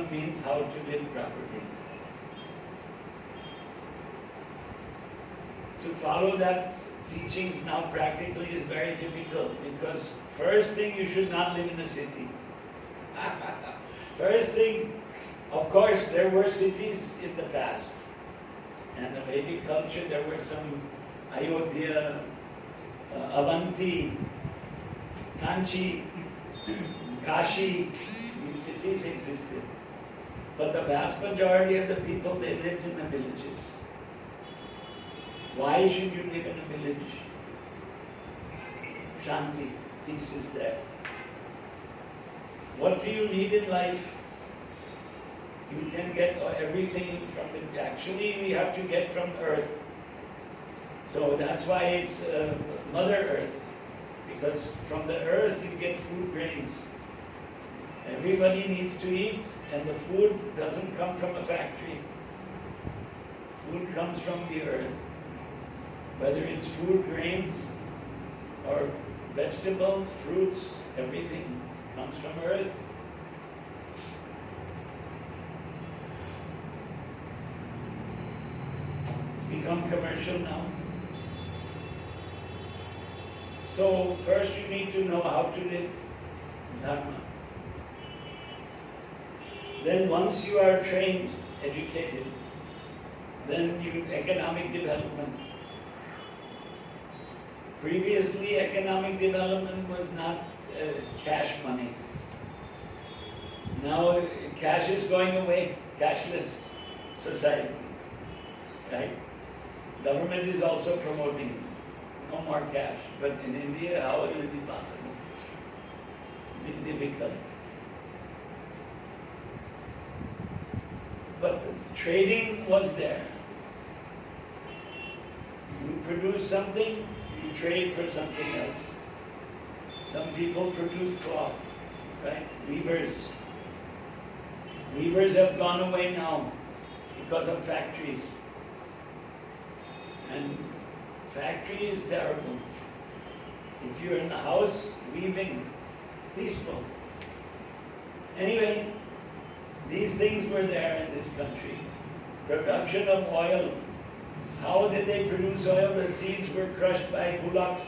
Dharma means how to live properly. To follow that teachings now practically is very difficult, because first thing, you should not live in a city. First thing, of course, there were cities in the past. And the Vedic culture, there were some Ayodhya, Avanti, Kanchi, Kashi, these cities existed. But the vast majority of the people, they lived in the villages. Why should you live in a village? Shanti, peace is there. What do you need in life? You can get everything from it. Actually, we have to get from earth. So that's why it's Mother Earth. Because from the earth you get food grains. Everybody needs to eat, and the food doesn't come from a factory. Food comes from the earth. Whether it's food grains or vegetables, fruits, everything comes from earth. It's become commercial now. So first you need to know how to live Dharma. Then once you are trained, educated, then you economic development. Previously, economic development was not cash money. Now, cash is going away, cashless society, right? Government is also promoting no more cash. But in India, how will it be possible? It's difficult. But trading was there. You produce something, you trade for something else. Some people produce cloth, right? Weavers. Weavers have gone away now because of factories. And factory is terrible. If you're in the house weaving, peaceful. Anyway, these things were there in this country. Production of oil. How did they produce oil? The seeds were crushed by bullocks,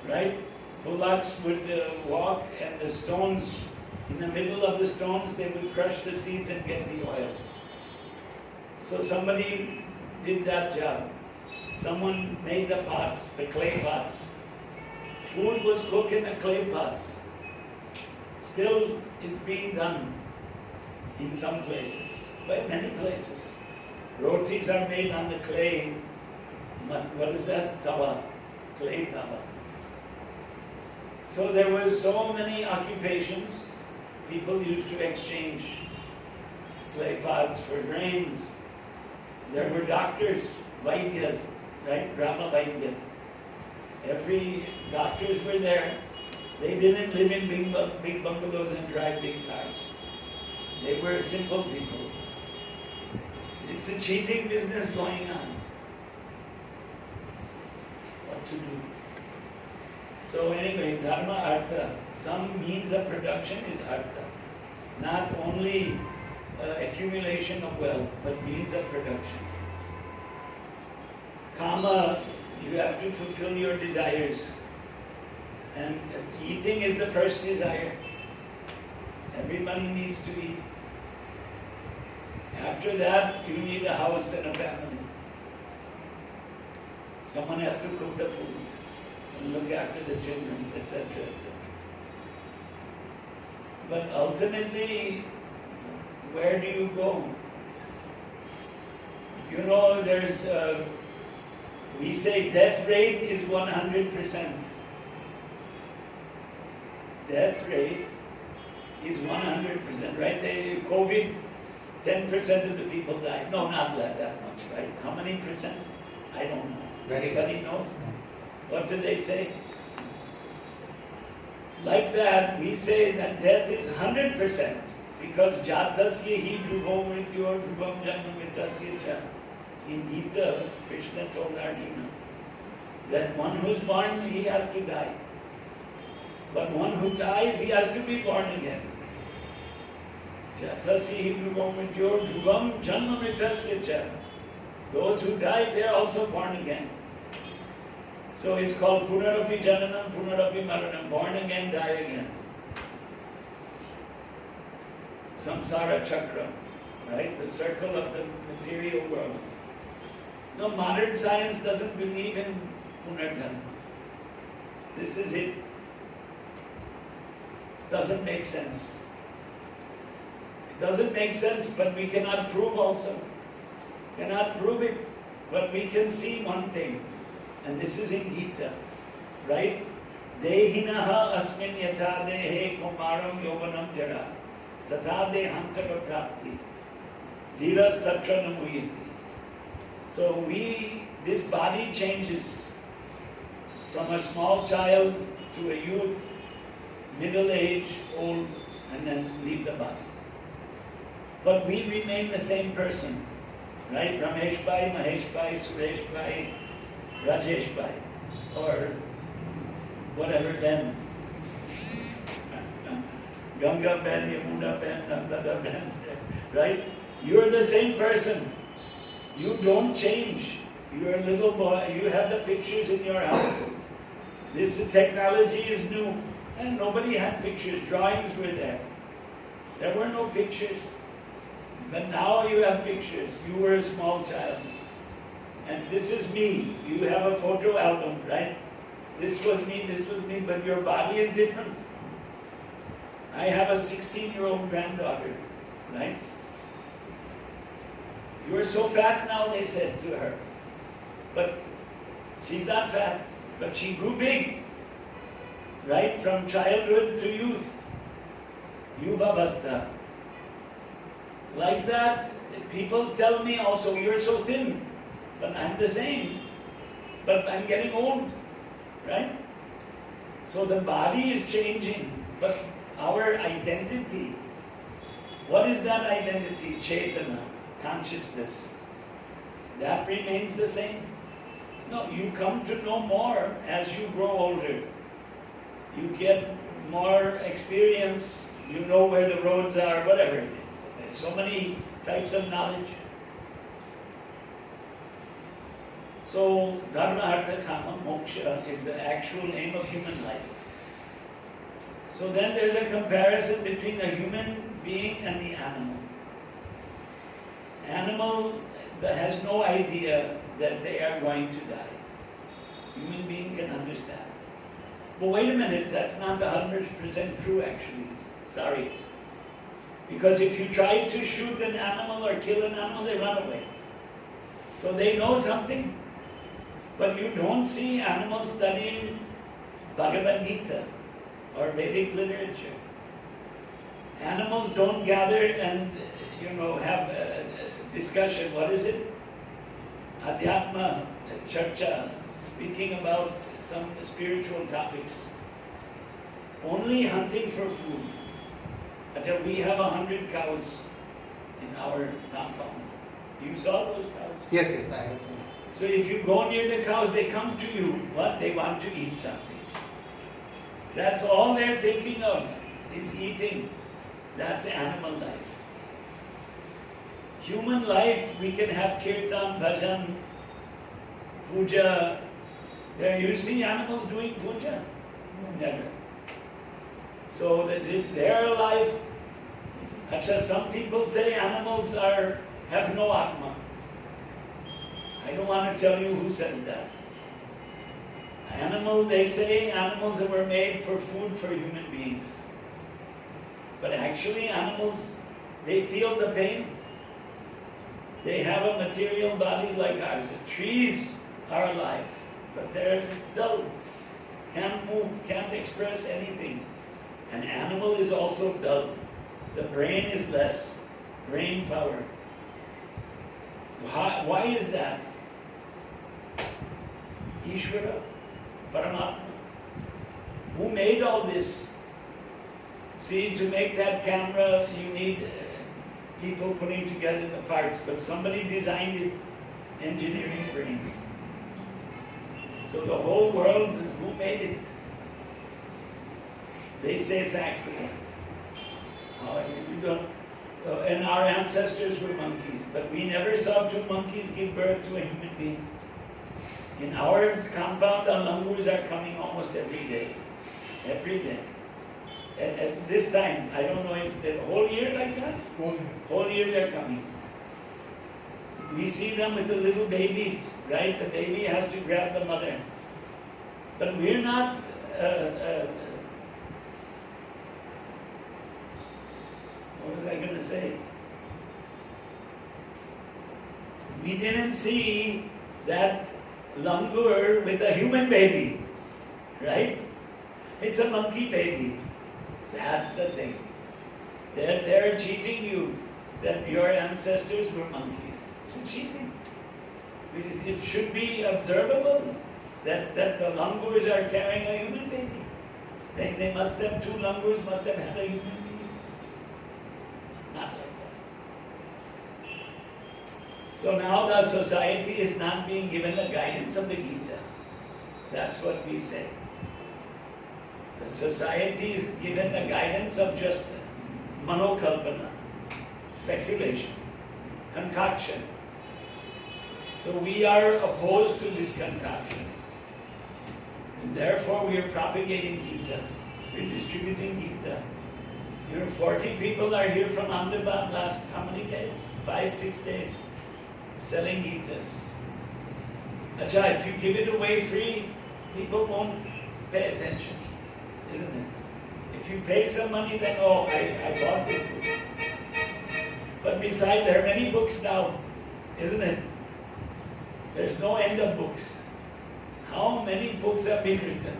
right? Bullocks would walk, and the stones, in the middle of the stones, they would crush the seeds and get the oil. So somebody did that job. Someone made the pots, the clay pots. Food was cooked in the clay pots. Still, it's being done in some places, by many places. Rotis are made on the clay, what is that? Tawa, clay tawa. So there were so many occupations. People used to exchange clay pots for grains. There were doctors, Vaidyas, right? Brahma Vaidya. Every doctors were there. They didn't live in big bungalows and drive big cars. They were simple people. It's a cheating business going on. What to do? So anyway, Dharma, Artha, some means of production is Artha. Not only accumulation of wealth, but means of production. Kama, you have to fulfill your desires. And eating is the first desire. Everybody needs to eat. After that, you need a house and a family. Someone has to cook the food and look after the children, etc., etc. But ultimately, where do you go? You know, we say death rate is 100%. Death rate is 100%, right? COVID, 10% of the people died. No, not that much, right? How many percent? I don't know. Anybody knows? What do they say? Like that, we say that death is 100%, because jatasya hi dhruvo mrityor dhruvam janmamitasya cha. In Gita, Krishna told Arjuna that one who's born, he has to die. But one who dies, he has to be born again. Jatasi Dhruvam Dhruvam Janmamitasya Cha. Those who die, they are also born again. So it's called Punarapi Jananam, Punarapi Maranam, born again, die again. Samsara Chakra, right? The circle of the material world. No, modern science doesn't believe in Punarjanma. This is it. Doesn't make sense. It doesn't make sense, but we cannot prove also. Cannot prove it, but we can see one thing, and this is in Gita, right? Dehinaha asmin yatha dehe kumaram yovanam jara tatha dehantaka prapti dhiras tatra namuyati. So this body changes from a small child to a youth, middle age, old, and then leave the body. But we remain the same person. Right? Ramesh Bhai, Mahesh Bhai, Suresh Bhai, Rajesh Bhai, or whatever Ben. Ganga Ben, Yamuna Ben, Nandada Ben. Right? You're the same person. You don't change. You're a little boy. You have the pictures in your house. This technology is new. And nobody had pictures. Drawings were there. There were no pictures. But now you have pictures. You were a small child. And this is me. You have a photo album, right? This was me, but your body is different. I have a 16-year-old granddaughter, right? You are so fat now, they said to her. But she's not fat, but she grew big, right? From childhood to youth. Yuvavastha. Like that, people tell me also, you're so thin, but I'm the same. But I'm getting old, right? So the body is changing, but our identity, what is that identity? Chaitana, consciousness. That remains the same. No, you come to know more as you grow older. You get more experience, you know where the roads are, whatever it is. So many types of knowledge. So, Dharma, Artha, Kama, Moksha is the actual aim of human life. So then there's a comparison between the human being and the animal. Animal that has no idea that they are going to die. Human being can understand. But wait a minute, that's not 100% true actually. Sorry. Because if you try to shoot an animal or kill an animal, they run away. So they know something. But you don't see animals studying Bhagavad Gita or Vedic literature. Animals don't gather and, have a discussion. What is it? Adhyatma, Charcha, speaking about some spiritual topics. Only hunting for food. Until we have 100 cows in our compound. You saw those cows? Yes, I have seen. So if you go near the cows, they come to you. What? They want to eat something. That's all they're thinking of, is eating. That's animal life. Human life, we can have kirtan, bhajan, puja. There you see animals doing puja? Never. So that if they're alive, some people say animals have no atma. I don't want to tell you who says that. They say animals that were made for food for human beings. But actually animals, they feel the pain. They have a material body like ours. Trees are alive, but they're dull. Can't move, can't express anything. An animal is also dull. The brain is less. Brain power. Why is that? Ishvara, Paramatma. Who made all this? See, to make that camera, you need people putting together the parts, but somebody designed it, engineering brain. So the whole world, who made it? They say it's accident. You don't. And our ancestors were monkeys, but we never saw two monkeys give birth to a human being. In our compound, the langurs are coming almost every day. Every day. At this time, I don't know if the whole year like that? Whole year they're coming. We see them with the little babies, right? The baby has to grab the mother. But we're not, what was I going to say? We didn't see that langur with a human baby, right? It's a monkey baby. That's the thing. They're cheating you that your ancestors were monkeys. It's cheating. It should be observable that the langurs are carrying a human baby. They must have, two langurs must have had a human being. Not like that. So now the society is not being given the guidance of the Gita. That's what we say. The society is given the guidance of just manokalpana, speculation, concoction. So we are opposed to this concoction. And therefore we are propagating Gita. We're distributing Gita. 40 people are here from Ahmedabad last how many days? 5-6 days. Selling Gitas. Acha, if you give it away free, people won't pay attention. Isn't it? If you pay some money, then, oh, I bought this book. But besides, there are many books now, isn't it? There's no end of books. How many books have been written?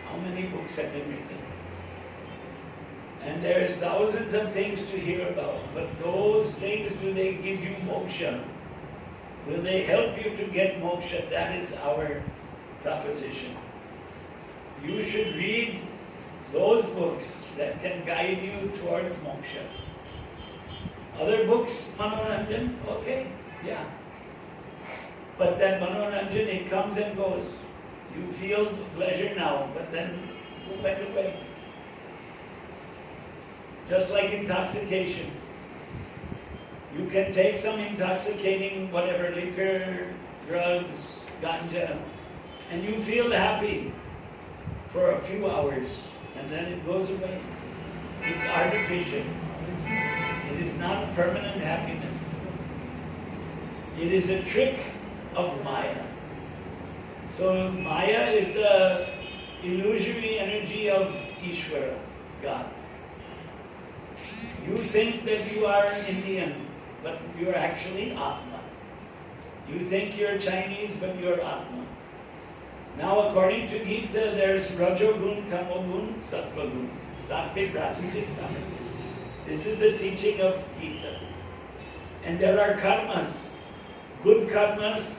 How many books have been written? And there's thousands of things to hear about. But those things, do they give you moksha? Will they help you to get moksha? That is our proposition. You should read those books that can guide you towards moksha. Other books, Manoranjan, okay, yeah. But that Manoranjan, it comes and goes. You feel pleasure now, but then it went away. Just like intoxication. You can take some intoxicating, whatever, liquor, drugs, ganja, and you feel happy for a few hours, and then it goes away. It's artificial. It is not a permanent happiness. It is a trick of Maya. So Maya is the illusory energy of Ishvara, God. You think that you are Indian, but you are actually Atma. You think you're Chinese, but you're Atma. Now according to Gita, there's Rajogun, Tamogun, Sattvagun. Sattvic, Rajasic, Tamasic. This is the teaching of Gita. And there are karmas. Good karmas,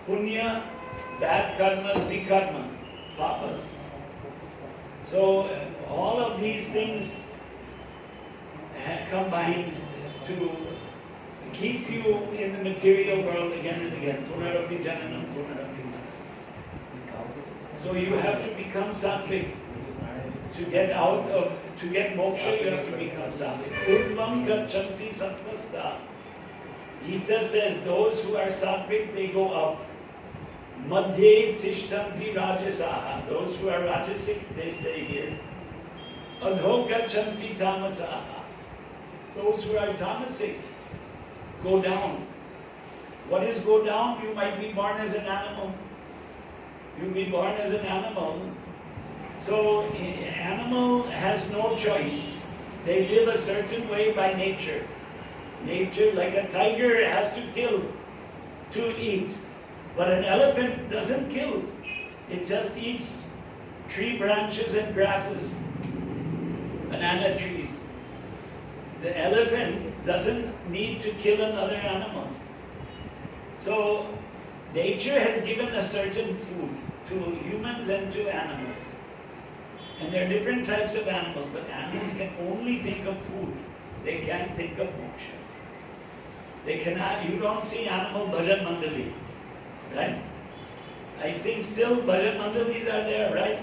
punya, bad karmas, vikarma, papas. So all of these things combined to keep you in the material world again and again. Punarapi jananam, punarapi. So you have to become sattvic. To get moksha, you have to become sattvic. Urdvam gachanti sattvasta. Gita says those who are sattvic, they go up. Madhye tishtanti rajasaha. Those who are rajasic, they stay here. Adho gachanti tamasaha. Those who are tamasic go down. What is go down? You might be born as an animal. You'll be born as an animal. So animal has no choice. They live a certain way by nature. Nature, like a tiger, has to kill to eat. But an elephant doesn't kill. It just eats tree branches and grasses, banana trees. The elephant doesn't need to kill another animal. So nature has given a certain food to humans and to animals. And there are different types of animals, but animals can only think of food. They can't think of moksha. They cannot, you don't see animal bhajan mandali, right? I think still bhajan mandalis are there, right?